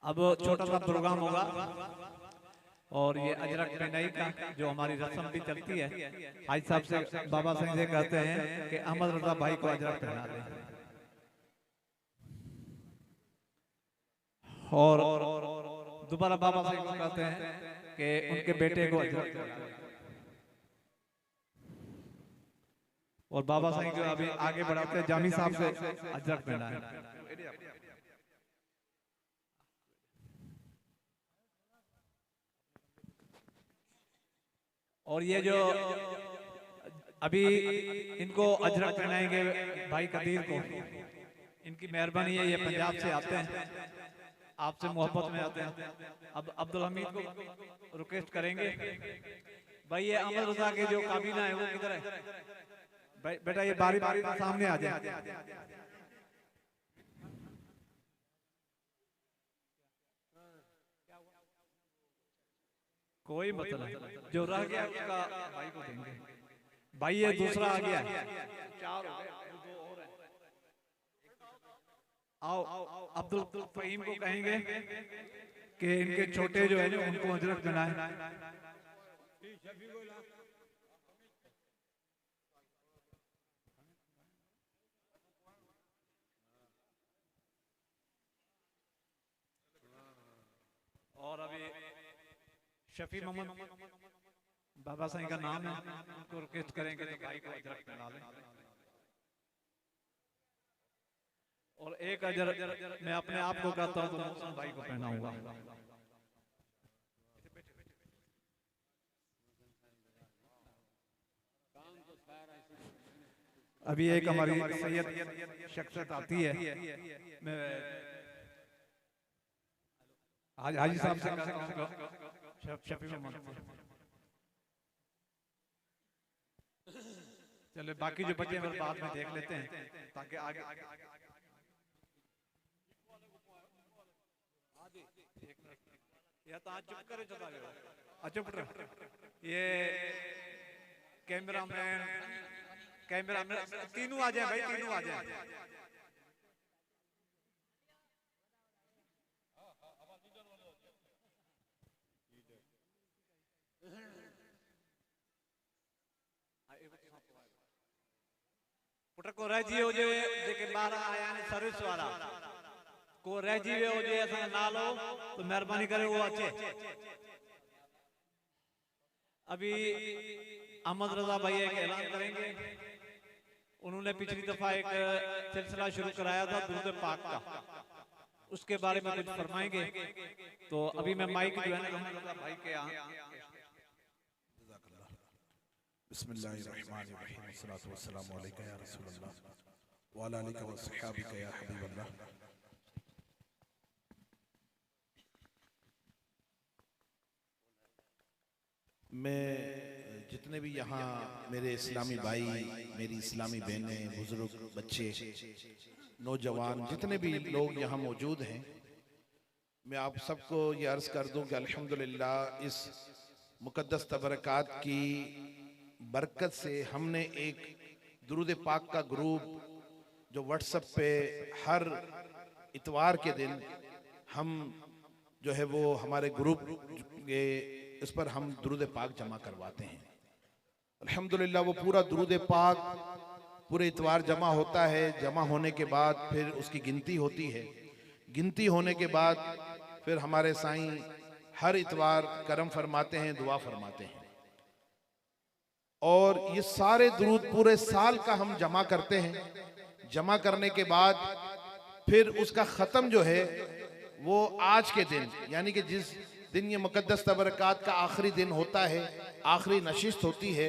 अब छोटा सा प्रोग्राम होगा और ये अजरक पेनाई का जो हमारी रस्म भी चलती है, हाजी साहब से बाबा सिंह से कहते हैं कि अहमद रजा भाई को अजरक पहना दें और दोबारा बाबा सिंह को कहते हैं कि उनके बेटे को अजरक, और बाबा सिंह जो अभी आगे बढ़ाते हैं जामी साहब से अजरक पहना है। और ये जो अभी इनको अजरक पहनाएंगे भाई कदीर को, इनकी मेहरबानी है, ये पंजाब से आते हैं, आपसे मोहब्बत में आते हैं। अब अब्दुल हमीद को रिक्वेस्ट करेंगे भाई, ये अहमद रजा के जो काबीना है वो किधर है भाई, बेटा ये बारी बारी सामने आ जाए। कोई मतलब जो रह गया उसका भाई को देंगे। भाई ये दूसरा आ गया, चार हो गए, दो और हैं। आओ अब्दुल फहीम को कहेंगे कि इनके छोटे जो है जो उनको अजरक बनाए। और अभी शफी मोहम्मद बाबा साईं का नाम है, उनको रिक्वेस्ट करेंगे तो भाई को अजरक पहना लें। और एक अजरक मैं अपने आप को कहता हूँ तो मोहसिन भाई को पहनाऊंगा। अभी एक हमारी सैयद शख्सियत आती है, मैं हाजी साहब से शफी मोहम्मद, चले बाकी जो बच्चे मेरे बाद में देख लेते हैं ताकि आगे या तो चुप करे चला गया। अच्छा पुत्र ये कैमरामैन तीनों आ जाए भाई, तीनों आ जाए। पुत्र को रजी हो जे जेके बार आया ने सर्विस वाला को रजी वे हो जे असा नालो तो मेहरबानी करे वो अचे। अभी अहमद रजा भाई एक ऐलान करेंगे, उन्होंने पिछली दफा एक सिलसिला शुरू कराया था दुरूद पाक का, उसके बारे में कुछ फरमाएंगे। तो अभी मैं माइक जो है ना भाई के यहाँ। बिस्मिल्लाहिर्रहमानिर्रहीम, अस्सलातु वस्सलामु अलैका या रसूलल्लाह व अला आलिका व सहाबिका या हबीबल्लाह। मैं जितने भी यहाँ मेरे इस्लामी भाई, मेरी इस्लामी बहनें, बुजुर्ग, बच्चे, नौजवान, जितने भी लोग यहाँ मौजूद हैं, मैं आप सबको ये अर्ज़ कर दूं कि अल्हम्दुलिल्लाह इस मुक़द्दस तबरकात की बरकत से हमने एक दुरूद पाक का ग्रुप जो व्हाट्सएप पे हर इतवार के दिन हम जो है वो हमारे ग्रुप के इस पर हम दुरूद पाक जमा करवाते हैं। अल्हम्दुलिल्लाह वो पूरा दुरूद पाक पूरे इतवार जमा होता है। जमा होने के बाद फिर उसकी गिनती होती है। गिनती होने के बाद फिर हमारे साईं हर इतवार करम फरमाते हैं, दुआ फरमाते हैं। और ये सारे दुरूद पूरे साल का हम जमा करते हैं। जमा करने के बाद फिर उसका ख़त्म जो है वो आज के दिन, यानी कि जिस दिन ये मुक़द्दस तबरकात का आखिरी दिन होता है, आखिरी नशिस्त होती है,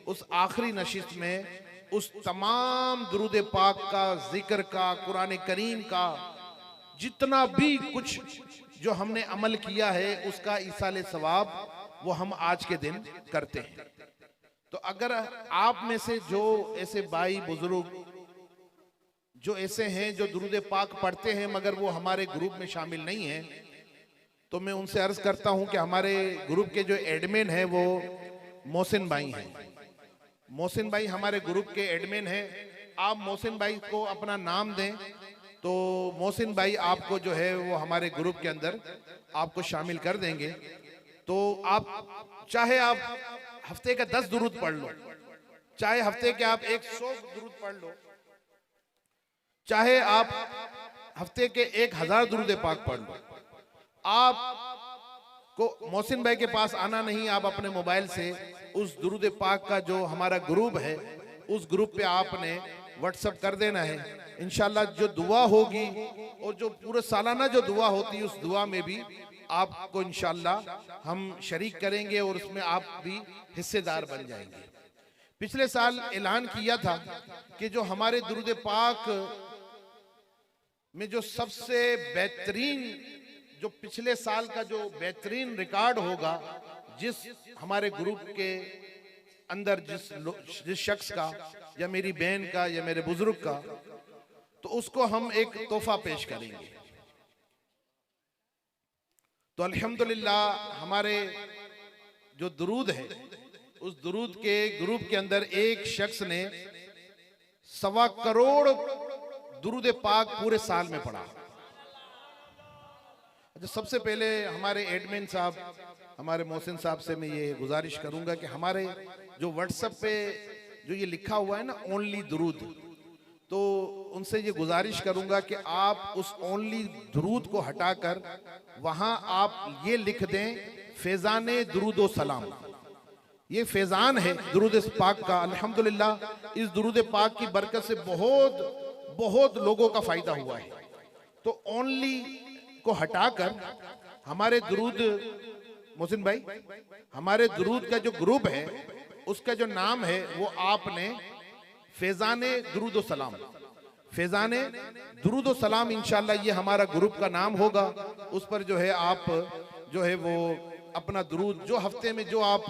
उस आखिरी नशिस्त में उस तमाम दुरूद पाक का, जिक्र का, कुरान करीम का जितना भी कुछ जो हमने अमल किया है उसका ईसाल सवाब वो हम आज के दिन करते हैं। तो अगर आप में से जो ऐसे भाई बुजुर्ग जो ऐसे हैं जो दुरूद पाक पढ़ते हैं मगर वो हमारे ग्रुप में शामिल नहीं हैं, तो मैं उनसे अर्ज करता हूं कि हमारे ग्रुप के जो एडमिन हैं वो मोहसिन भाई हैं। मोहसिन भाई हमारे ग्रुप के एडमिन हैं। आप मोहसिन भाई को अपना नाम दें तो मोहसिन भाई आपको जो है वो हमारे ग्रुप के अंदर आपको शामिल कर देंगे। तो आप चाहे आप हफ्ते का 10 दुरूद पढ़ लो, चाहे हफ्ते के आप 100 दुरूद पढ़ लो, चाहे आप हफ्ते के 1000 दुरूद पाक पढ़ लो, आपको मोहसिन भाई के पास आना नहीं। आप अपने मोबाइल से उस दुरूद पाक का जो हमारा ग्रुप है उस ग्रुप पे आपने व्हाट्सएप कर देना है। इंशाल्लाह जो दुआ होगी और जो पूरे सालाना जो दुआ होती है उस दुआ में भी आपको इंशाल्लाह हम शरीक करेंगे और उसमें आप भी हिस्सेदार बन जाएंगे। पिछले साल ऐलान किया था कि जो हमारे दुरूद पाक में जो सबसे बेहतरीन, जो पिछले साल का जो बेहतरीन रिकॉर्ड होगा, जिस हमारे ग्रुप के अंदर जिस शख्स का या मेरी बहन का या मेरे बुजुर्ग का, तो उसको हम एक तोहफा पेश करेंगे। तो अल्हम्दुलिल्लाह हमारे जो दुरूद है उस दुरूद के ग्रुप के अंदर एक शख्स ने 1.25 करोड़ दुरूद पाक पूरे साल में पढ़ा। अच्छा, सबसे पहले हमारे एडमिन साहब, हमारे मोहसिन साहब से मैं ये गुजारिश करूंगा कि हमारे जो व्हाट्सएप पे जो ये लिखा हुआ है ना ओनली दुरूद, तो उनसे ये गुजारिश करूंगा कि आप उस ओनली दुरूद को हटाकर वहां आप ये लिख दें फैजाने दुरूद व सलाम। ये फैजान है दुरूद पाक का। अल्हम्दुलिल्लाह इस दुरूद पाक की बरकत से बहुत बहुत लोगों का फायदा हुआ है। तो ओनली को हटाकर हमारे दुरूद, मोहसिन भाई, हमारे दुरूद का जो ग्रुप है उसका जो नाम है वो आपने फैजाने दुरूद सलाम, फैजाने दुरूद सलाम इंशाल्लाह ये हमारा ग्रुप का नाम होगा। उस पर जो है आप जो है वो अपना दुरूद जो हफ्ते में जो आप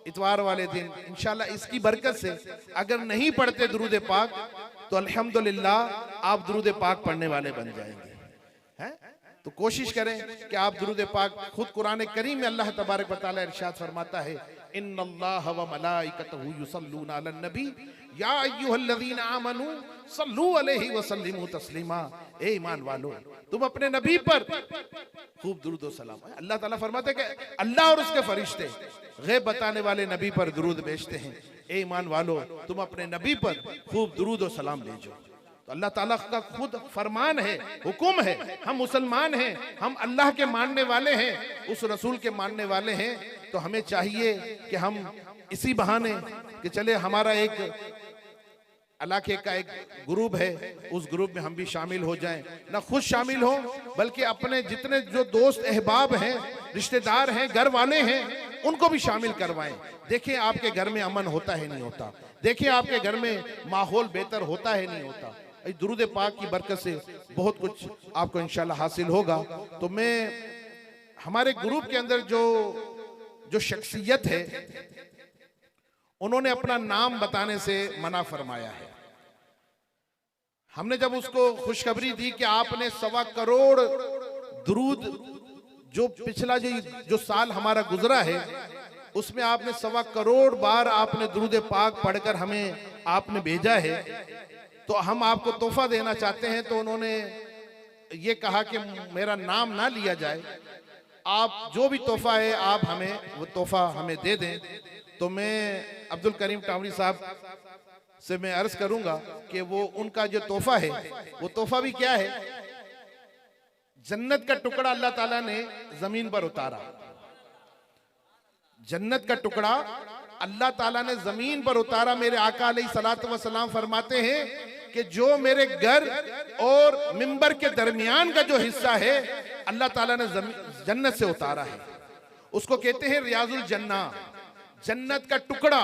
इतवार वाले दिन इंशाल्लाह इसकी बरकत से अगर नहीं पढ़ते दुरूद पाक तो अल्हम्दुलिल्लाह आप दुरूद पाक पढ़ने वाले बन जाएंगे, हैं? तो कोशिश करें कि आप दुरूद पाक, खुद कुरान करीम में अल्लाह तबारक व तआला इरशाद फरमाता है इन्नल्लाह व मलाइकतहु युसल्लूना अलन नबी या अय्युहल्लज़ीना आमनू सल्लू अलैहि व सल्लिमू तस्लीमा। ए ईमान वालो, तुम अपने नबी पर खूब दुरूद व सलाम। अल्लाह ताला फरमाते हैं कि अल्लाह और उसके फरिश्ते गैब बताने वाले नबी पर दुरूद भेजते हैं। ए ईमान वालो, तुम अपने नबी पर खूब दुरूद व सलाम भेजो। तो अल्लाह ताला का खुद फरमान है, हुक्म है। हम मुसलमान हैं, हम अल्लाह के मानने वाले हैं, उस रसूल के मानने वाले हैं। तो हमें चाहिए कि हम इसी बहाने कि चले हमारा एक इलाके का एक ग्रुप है, उस ग्रुप में हम भी शामिल हो जाएं। ना खुद शामिल हो बल्कि अपने जितने जो दोस्त अहबाब हैं, रिश्तेदार हैं, घर वाले हैं, उनको भी शामिल करवाएं। देखिए आपके घर में अमन होता है नहीं होता, देखिए आपके घर में माहौल बेहतर होता है नहीं होता। दुरूद पाक की बरकत से बहुत कुछ आपको इंशाल्लाह हासिल होगा। तो मैं हमारे ग्रुप के अंदर जो शख्सियत है उन्होंने अपना नाम बताने से मना फरमाया है। हमने जब उसको खुशखबरी दी कि आपने 1.25 करोड़ दुरूद, जो पिछला जो साल हमारा गुजरा है उसमें आपने 1.25 करोड़ बार आपने दुरूद पाक पढ़कर हमें आपने भेजा है, तो हम आपको तोहफा देना चाहते हैं। तो उन्होंने ये कहा कि मेरा नाम ना लिया जाए, आप जो भी तोहफा है आप हमें वो तोहफा हमें दे दें। तो मैं अब्दुल करीम टावरी साहब से मैं अर्ज करूंगा कि वो उनका जो तोहफा है वो तोहफा भी क्या है, जन्नत का टुकड़ा अल्लाह ताला ने जमीन पर उतारा। जन्नत का टुकड़ा अल्लाह ताला ने जमीन पर उतारा। मेरे आका अलैहिस्सलातु वस्सलाम फरमाते हैं कि जो मेरे घर और मिंबर के दरमियान का जो हिस्सा है अल्लाह ताला ने जन्नत से उतारा है, उसको कहते हैं रियाजुल जन्ना, जन्नत का टुकड़ा।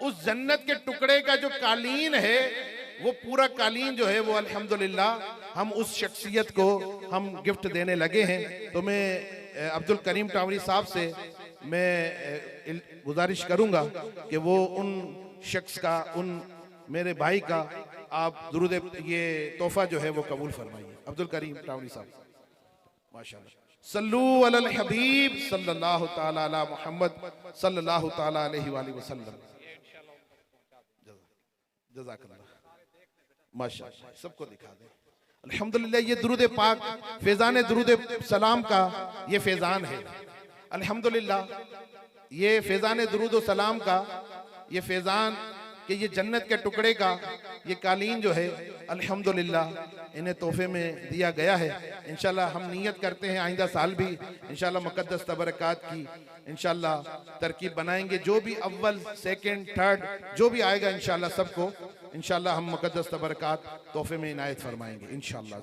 उस जन्नत के टुकड़े का जो कालीन है वो पूरा कालीन जो है वो अल्हम्दुलिल्लाह हम उस शख्सियत को हम गिफ्ट देने लगे हैं। तो मैं अब्दुल करीम टावरी साहब से मैं गुजारिश करूंगा कि वो उन शख्स का, उन मेरे भाई का आप दुरूद ये तोहफा जो है वो कबूल फरमाइए। अब्दुल करीम टावरी साहब, माशाअल्लाह। सल्लू अलल हबीब सल्लल्लाहु ताला अला मुहम्मद सल्लल्लाहु ताला अलैहि वसल्लम। जज़ाकल्लाह, माशाअल्लाह, सबको दिखा दें। अल्हम्दुलिल्लाह, ये दुरूद पाक फैजान दुरूद सलाम का ये फैजान है। अल्हम्दुलिल्लाह, ये फैजान दुरूद सलाम का ये फैजान कि ये जन्नत के टुकड़े का ये कालीन जो है अल्हम्दुलिल्लाह इन्हें तोहफे में दिया गया है। इंशाल्लाह हम नियत करते हैं आइंदा साल भी इंशाल्लाह मुक़द्दस तबरकात की इंशाल्लाह तरकीब बनाएंगे। जो भी अव्वल सेकंड थर्ड जो भी आएगा इंशाल्लाह सबको इंशाल्लाह हम मुक़द्दस तबरकात तोहफे में इनायत फरमाएंगे इंशाल्लाह।